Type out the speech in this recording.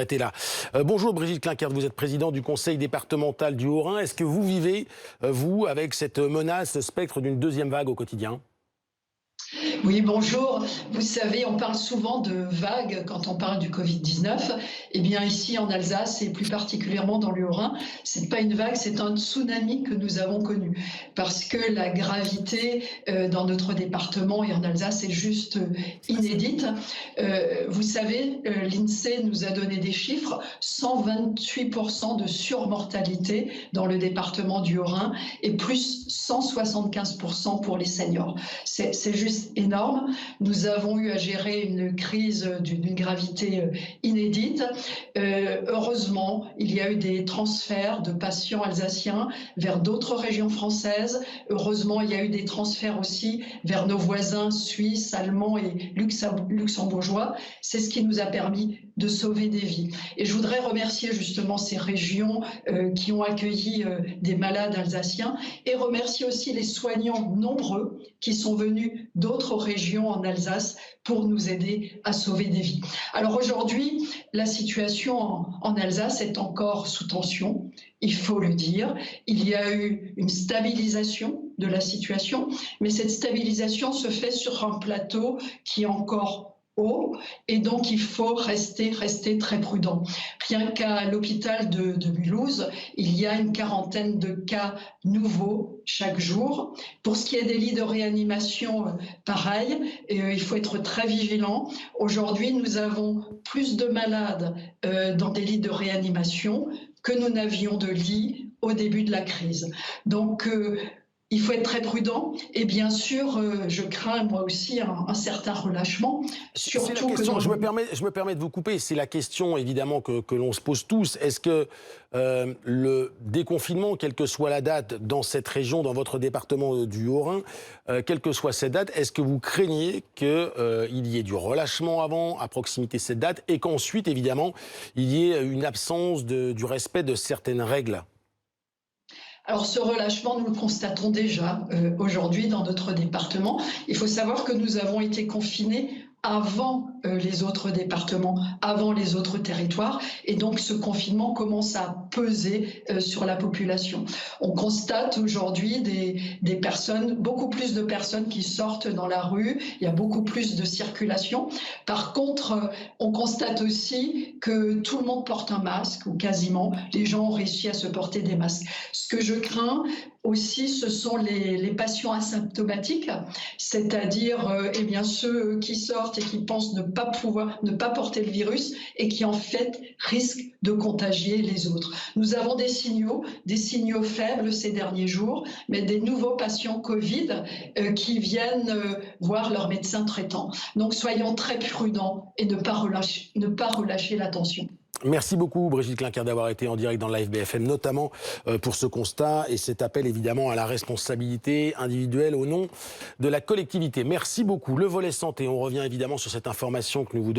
Arrêtez là. Bonjour Brigitte Klinkert, vous êtes présidente du conseil départemental du Haut-Rhin. Est-ce que vous vivez, vous, avec cette menace, ce spectre d'une deuxième vague au quotidien ? Oui, bonjour. Vous savez, on parle souvent de vagues quand on parle du Covid-19. Eh bien, ici en Alsace et plus particulièrement dans le Haut-Rhin, c'est pas une vague, c'est un tsunami que nous avons connu. Parce que la gravité dans notre département et en Alsace est juste inédite. Vous savez, l'INSEE nous a donné des chiffres, 128% de surmortalité dans le département du Haut-Rhin et plus 175% pour les seniors. C'est juste énorme. Nous avons eu à gérer une crise d'une gravité inédite. Heureusement, il y a eu des transferts de patients alsaciens vers d'autres régions françaises. Heureusement, il y a eu des transferts aussi vers nos voisins suisses, allemands et luxembourgeois. C'est ce qui nous a permis de sauver des vies. Et je voudrais remercier justement ces régions qui ont accueilli des malades alsaciens et remercier aussi les soignants nombreux qui sont venus d'autres régions en Alsace pour nous aider à sauver des vies. Alors aujourd'hui, la situation en Alsace est encore sous tension, il faut le dire. Il y a eu une stabilisation de la situation, mais cette stabilisation se fait sur un plateau qui est encore haut, et donc il faut rester très prudent. Rien qu'à l'hôpital de Mulhouse, il y a une quarantaine de cas nouveaux chaque jour. Pour ce qui est des lits de réanimation, pareil, il faut être très vigilant. Aujourd'hui, nous avons plus de malades dans des lits de réanimation que nous n'avions de lits au début de la crise. Donc, il faut être très prudent et bien sûr, je crains moi aussi un certain relâchement. Surtout que je me permets de vous couper, c'est la question évidemment que l'on se pose tous. Est-ce que le déconfinement, quelle que soit la date dans cette région, dans votre département du Haut-Rhin, quelle que soit cette date, est-ce que vous craignez qu'il y ait du relâchement avant, à proximité de cette date, et qu'ensuite évidemment il y ait une absence du respect de certaines règles ? Alors ce relâchement, nous le constatons déjà aujourd'hui dans notre département. Il faut savoir que nous avons été confinés avant les autres départements, avant les autres territoires, et donc ce confinement commence à peser sur la population. On constate aujourd'hui des personnes, beaucoup plus de personnes qui sortent dans la rue, il y a beaucoup plus de circulation. Par contre, on constate aussi que tout le monde porte un masque, ou quasiment, les gens ont réussi à se porter des masques. Ce que je crains aussi, ce sont les patients asymptomatiques, c'est-à-dire eh bien, ceux qui sortent et qui pensent ne pas porter le virus et qui en fait risquent de contagier les autres. Nous avons des signaux faibles ces derniers jours, mais des nouveaux patients Covid qui viennent voir leur médecin traitant. Donc soyons très prudents et ne pas relâcher l'attention. Merci beaucoup Brigitte Klinkert d'avoir été en direct dans Live BFM, notamment pour ce constat et cet appel évidemment à la responsabilité individuelle au nom de la collectivité. Merci beaucoup. Le volet santé, on revient évidemment sur cette information que nous vous donnons.